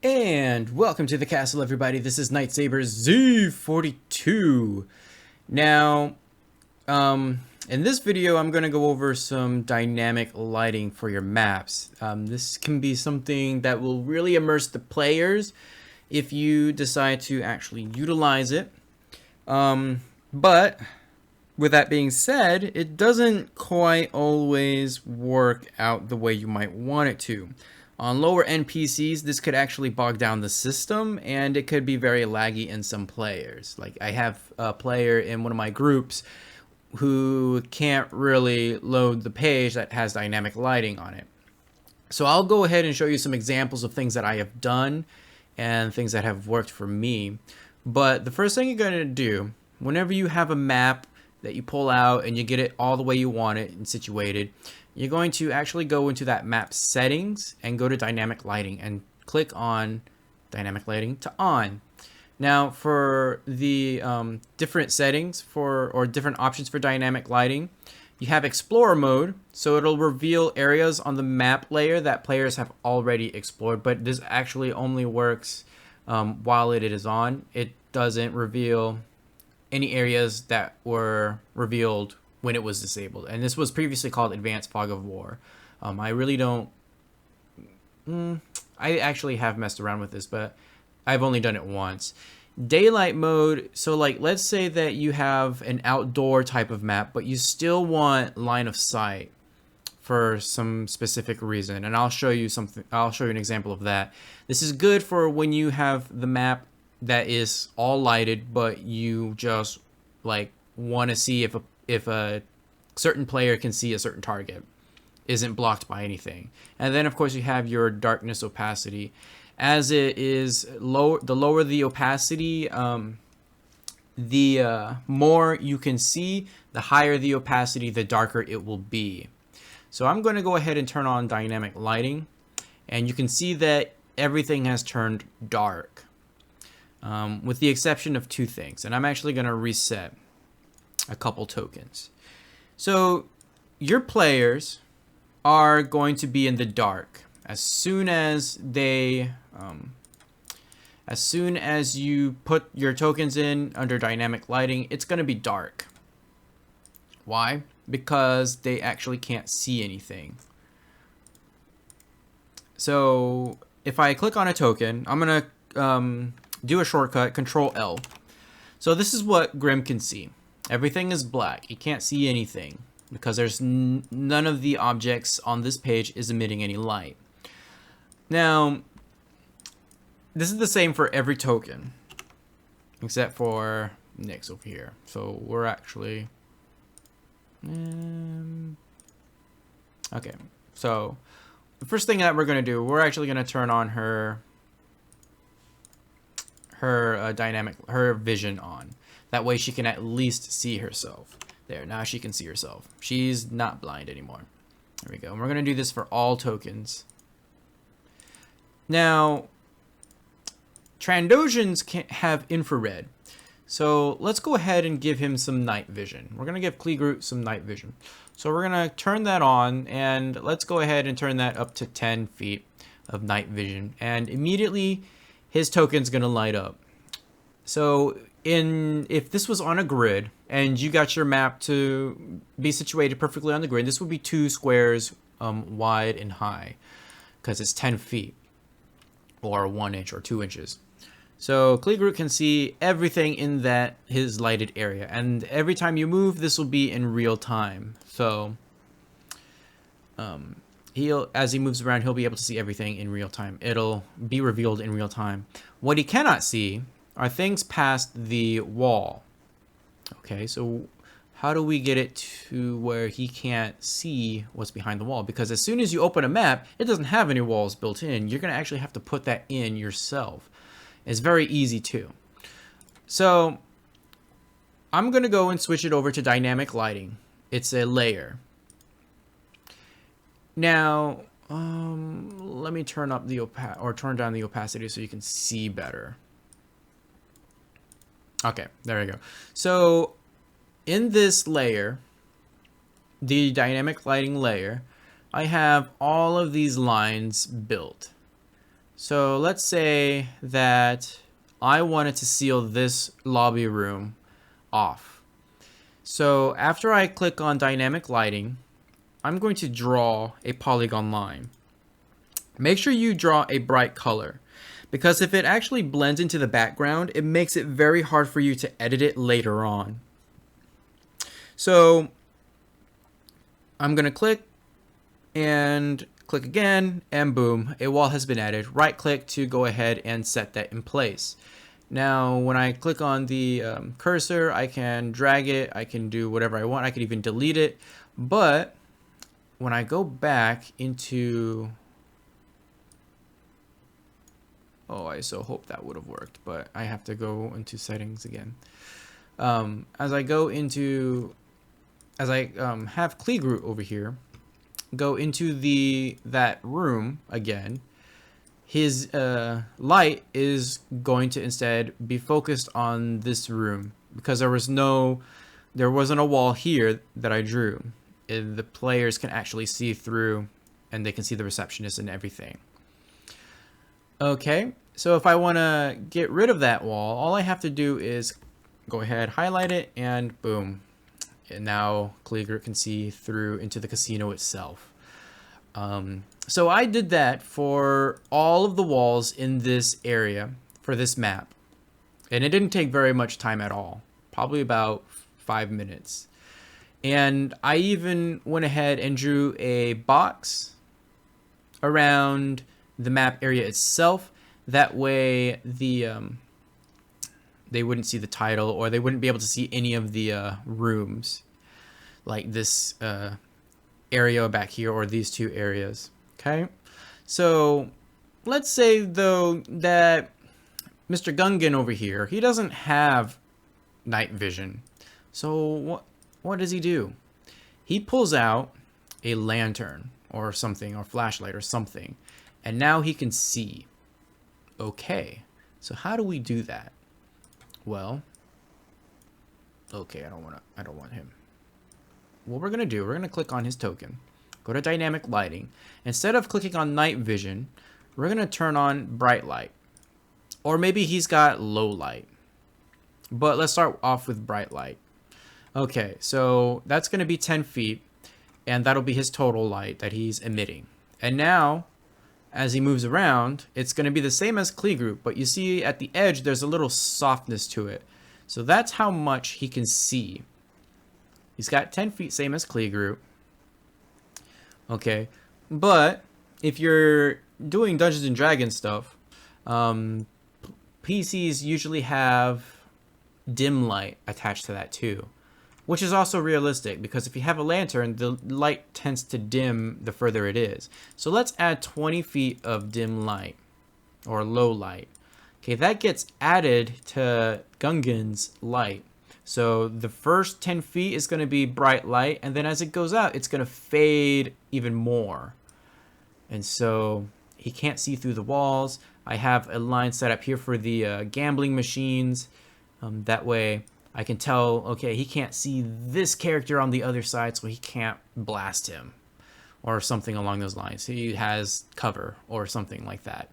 And welcome to the castle, everybody. This is Nightsaber Z42. Now, in this video, I'm going to go over some dynamic lighting for your maps. This can be something that will really immerse the players if you decide to actually utilize it. But with that being said, it doesn't quite always work out the way you might want it to. On lower end PCs, this could actually bog down the system, and it could be very laggy in some players. Like, I have a player in one of my groups who can't really load the page that has dynamic lighting on it. So I'll go ahead and show you some examples of things that I have done and things that have worked for me. But the first thing you're going to do, whenever you have a map that you pull out and you get it all the way you want it and situated, you're going to actually go into that map settings and go to dynamic lighting and click on dynamic lighting to on. Now for the different settings or different options for dynamic lighting, you have explorer mode, so it'll reveal areas on the map layer that players have already explored, but this actually only works while it is on. It doesn't reveal any areas that were revealed when it was disabled, and this was previously called Advanced Fog of War. I really don't I actually have messed around with this, but I've only done it once. Daylight mode, so like let's say that you have an outdoor type of map, but you still want line of sight for some specific reason, and I'll show you an example of that. This is good for when you have the map that is all lighted, but you just like want to see if a certain player can see a certain target, isn't blocked by anything. And then of course you have your darkness opacity. As it is low, the lower the opacity, the more you can see. The higher the opacity, the darker it will be. So I'm going to go ahead and turn on dynamic lighting, and you can see that everything has turned dark, with the exception of two things. And I'm actually going to reset a couple tokens. So your players are going to be in the dark as soon as you put your tokens in under dynamic lighting. It's going to be dark. Why? Because they actually can't see anything. So if I click on a token, I'm going to do a shortcut, Control L. So this is what Grim can see. Everything is black. He can't see anything because there's none of the objects on this page is emitting any light. Now, this is the same for every token except for Nick's over here. So we're actually okay. So the first thing that we're going to do, we're actually going to turn on her vision on. That way she can at least see herself. There, now she can see herself. She's not blind anymore. There we go. And we're going to do this for all tokens. Now, Trandoshans can't have infrared. So let's go ahead and give him some night vision. We're going to give Kleegroot some night vision. So we're going to turn that on, and let's go ahead and turn that up to 10 feet of night vision. And immediately his token's going to light up. So if this was on a grid and you got your map to be situated perfectly on the grid, this would be 2 squares wide and high because it's 10 feet or 1 inch or 2 inches. So Kleegroot can see everything in his lighted area, and every time you move, this will be in real time. So as he moves around, he'll be able to see everything in real time. It'll be revealed in real time. What he cannot see are things past the wall. Okay, so how do we get it to where he can't see what's behind the wall? Because as soon as you open a map, it doesn't have any walls built in. You're going to actually have to put that in yourself. It's very easy too. So I'm going to go and switch it over to dynamic lighting. It's a layer. Now, let me turn up the turn down the opacity so you can see better. Okay, there we go. So in this layer, the dynamic lighting layer, I have all of these lines built. So let's say that I wanted to seal this lobby room off. So after I click on dynamic lighting, I'm going to draw a polygon line. Make sure you draw a bright color, because if it actually blends into the background, it makes it very hard for you to edit it later on. So I'm going to click and click again, and boom, a wall has been added. Right click to go ahead and set that in place. Now when I click on the cursor, I can drag it, I can do whatever I want, I can even delete it. But when I go back into, oh, I so hope that would have worked, but I have to go into settings again. As I have Kleegroot over here, go into that room again, his light is going to instead be focused on this room, because there wasn't a wall here that I drew. The players can actually see through, and they can see the receptionist and everything. Okay, so if I want to get rid of that wall, all I have to do is go ahead, highlight it, and boom. And now Kleegroot can see through into the casino itself. So I did that for all of the walls in this area for this map. And it didn't take very much time at all, probably about 5 minutes. And I even went ahead and drew a box around the map area itself. That way they wouldn't see the title, or they wouldn't be able to see any of the rooms, like this area back here, or these two areas. Okay, so let's say though that Mr. Gungan over here, he doesn't have night vision. So what does he do? He pulls out a lantern or something, or flashlight or something, and now he can see. Okay, so how do we do that? Well, okay, I don't want him. What we're gonna do, we're gonna click on his token, go to dynamic lighting. Instead of clicking on night vision, we're gonna turn on bright light, or maybe he's got low light, but let's start off with bright light. Okay, so that's gonna be 10 feet, and that'll be his total light that he's emitting. And now, as he moves around, it's going to be the same as Kleegroot, but you see at the edge there's a little softness to it. So that's how much he can see. He's got 10 feet, same as Kleegroot. Okay, but if you're doing Dungeons and Dragons stuff, PCs usually have dim light attached to that too, which is also realistic, because if you have a lantern, the light tends to dim the further it is. So let's add 20 feet of dim light, or low light. Okay, that gets added to Gungan's light. So the first 10 feet is going to be bright light, and then as it goes out, it's going to fade even more. And so he can't see through the walls. I have a line set up here for the gambling machines. That way I can tell, okay, he can't see this character on the other side, so he can't blast him, or something along those lines. He has cover or something like that.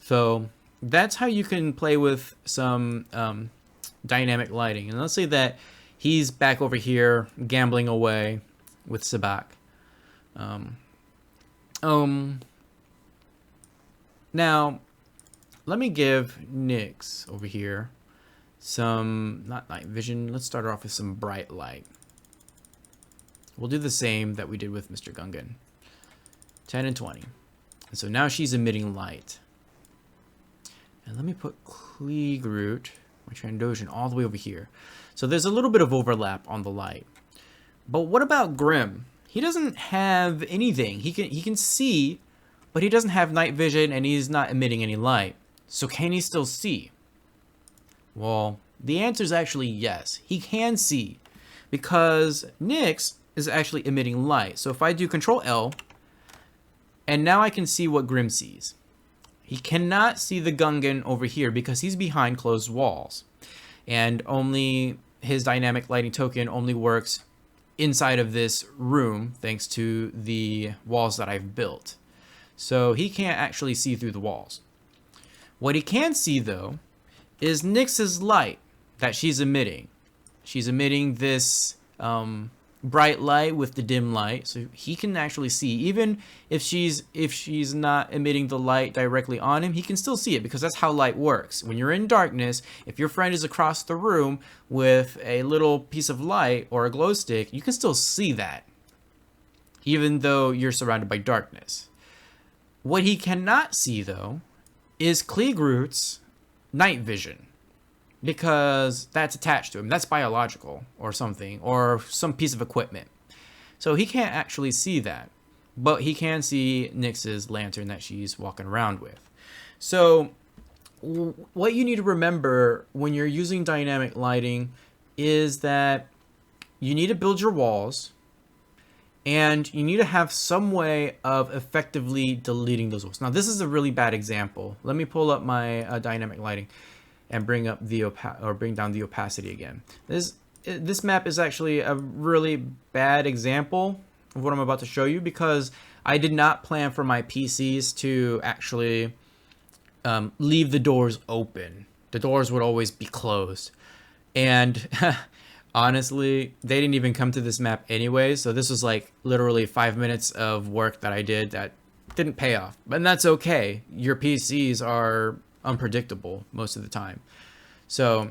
So that's how you can play with some dynamic lighting. And let's say that he's back over here gambling away with Sabak. Now, let me give Nyx over here some, not night vision, let's start off with some bright light. We'll do the same that we did with Mr. Gungan. 10 and 20. And so now she's emitting light. And let me put Kleegroot, my Trandoshan, all the way over here. So there's a little bit of overlap on the light. But what about Grim? He doesn't have anything. He can see, but he doesn't have night vision, and he's not emitting any light. So can he still see? Well, the answer is actually yes. He can see, because Nyx is actually emitting light. So if I do Control L, and now I can see what Grim sees. He cannot see the Gungan over here because he's behind closed walls. And only his dynamic lighting token only works inside of this room thanks to the walls that I've built. So he can't actually see through the walls. What he can see, though, is Nyx's light that she's emitting. She's emitting this bright light with the dim light, so he can actually see. Even if she's not emitting the light directly on him, he can still see it, because that's how light works. When you're in darkness, if your friend is across the room with a little piece of light or a glow stick, you can still see that, even though you're surrounded by darkness. What he cannot see, though, is Kleegroot's night vision, because that's attached to him. That's biological or something, or some piece of equipment. So he can't actually see that, but he can see Nyx's lantern that she's walking around with. So what you need to remember when you're using dynamic lighting is that you need to build your walls, and you need to have some way of effectively deleting those walls. Now, this is a really bad example. Let me pull up my dynamic lighting and bring down the opacity again. This map is actually a really bad example of what I'm about to show you, because I did not plan for my PCs to actually leave the doors open. The doors would always be closed, and honestly, they didn't even come to this map anyway, so this was like literally 5 minutes of work that I did that didn't pay off. But that's okay. Your PCs are unpredictable most of the time. So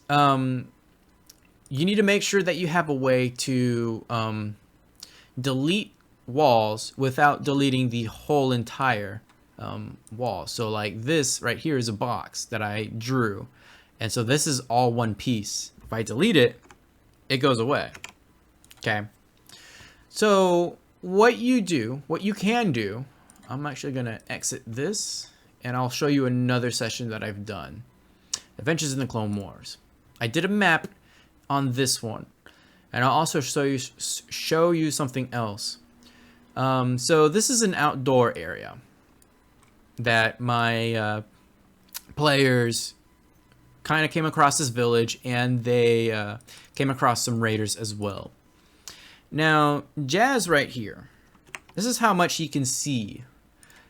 you need to make sure that you have a way to delete walls without deleting the whole entire wall. So like this right here is a box that I drew, and so this is all one piece. If I delete it, it goes away. Okay, so what you can do, I'm actually gonna exit this, and I'll show you another session that I've done. Adventures in the Clone Wars. I did a map on this one, and I'll also show you something else. So this is an outdoor area that my players kind of came across this village, and they came across some raiders as well. Now, Jazz right here, this is how much he can see.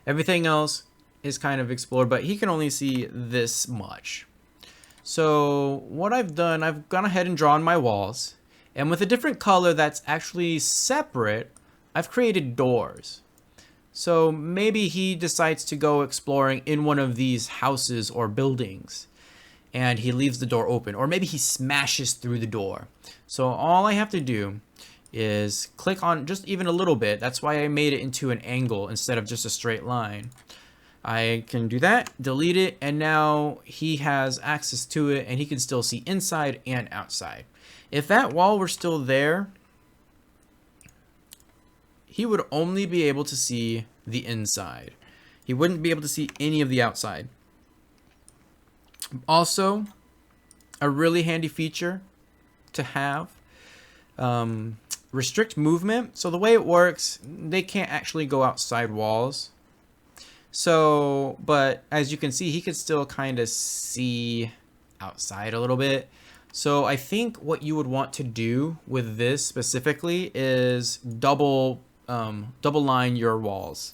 Everything else is kind of explored, but he can only see this much. So what I've done, I've gone ahead and drawn my walls, and with a different color that's actually separate, I've created doors. So maybe he decides to go exploring in one of these houses or buildings, and he leaves the door open, or maybe he smashes through the door. So all I have to do is click on just even a little bit. That's why I made it into an angle instead of just a straight line. I can do that, delete it, and now he has access to it, and he can still see inside and outside. If that wall were still there, he would only be able to see the inside. He wouldn't be able to see any of the outside. Also, a really handy feature to have, restrict movement. So the way it works, they can't actually go outside walls. So, but as you can see, he can still kind of see outside a little bit. So I think what you would want to do with this specifically is double line your walls.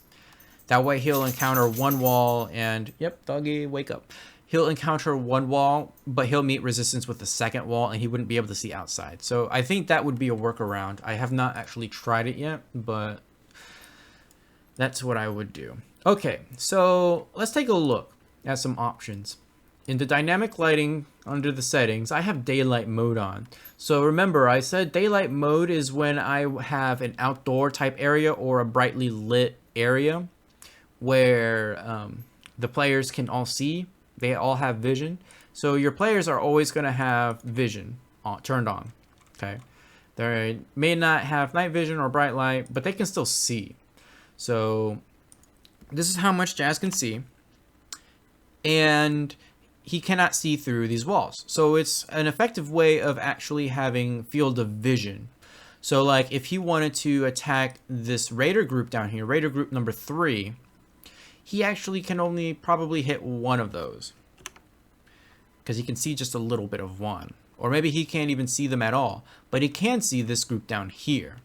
That way he'll encounter one wall and, yep, doggy, wake up. He'll encounter one wall, but he'll meet resistance with the second wall, and he wouldn't be able to see outside. So I think that would be a workaround. I have not actually tried it yet, but that's what I would do. Okay, so let's take a look at some options. In the dynamic lighting under the settings, I have daylight mode on. So remember, I said daylight mode is when I have an outdoor type area or a brightly lit area where the players can all see. They all have vision. So your players are always going to have vision turned on. Okay, they may not have night vision or bright light, but they can still see. So this is how much Jazz can see, and he cannot see through these walls. So it's an effective way of actually having field of vision. So like if he wanted to attack this raider group down here, raider group number 3, he actually can only probably hit one of those, because he can see just a little bit of one. Or maybe he can't even see them at all, but he can see this group down here.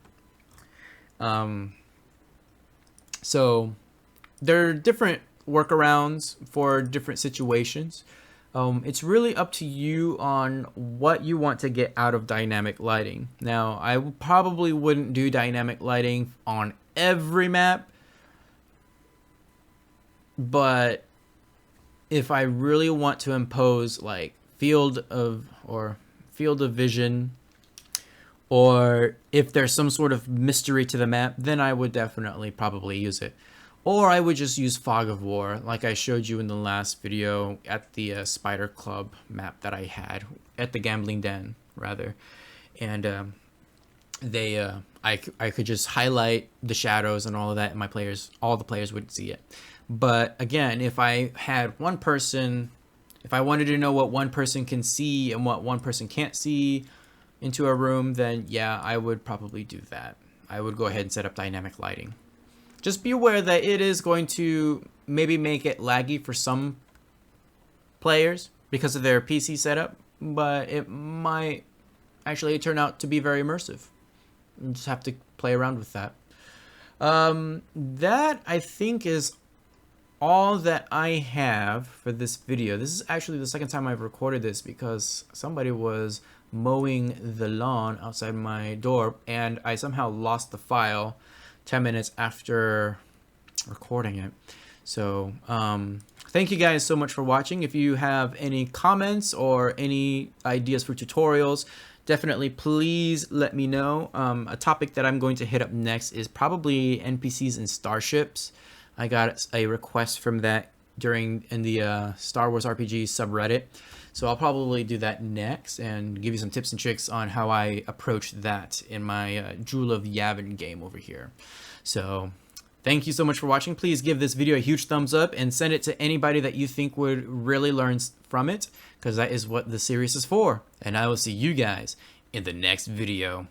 So there are different workarounds for different situations. It's really up to you on what you want to get out of dynamic lighting. Now, I probably wouldn't do dynamic lighting on every map, but if I really want to impose like field of vision, or if there's some sort of mystery to the map, then I would definitely probably use it. Or I would just use Fog of War, like I showed you in the last video at the Spider Club map that I had, at the Gambling Den, rather. And I could just highlight the shadows and all of that, and all the players wouldn't see it. But again, if I had one person, if I wanted to know what one person can see and what one person can't see into a room, then yeah, I would probably do that. I would go ahead and set up dynamic lighting. Just be aware that it is going to maybe make it laggy for some players because of their PC setup, but it might actually turn out to be very immersive. You just have to play around with that. That, I think, is all that I have for this video. This is actually the second time I've recorded this because somebody was mowing the lawn outside my door and I somehow lost the file 10 minutes after recording it. So thank you guys so much for watching. If you have any comments or any ideas for tutorials, definitely please let me know. A topic that I'm going to hit up next is probably NPCs and starships. I got a request from that in the Star Wars RPG subreddit. So I'll probably do that next and give you some tips and tricks on how I approach that in my Jewel of Yavin game over here. So thank you so much for watching. Please give this video a huge thumbs up and send it to anybody that you think would really learn from it, because that is what the series is for. And I will see you guys in the next video.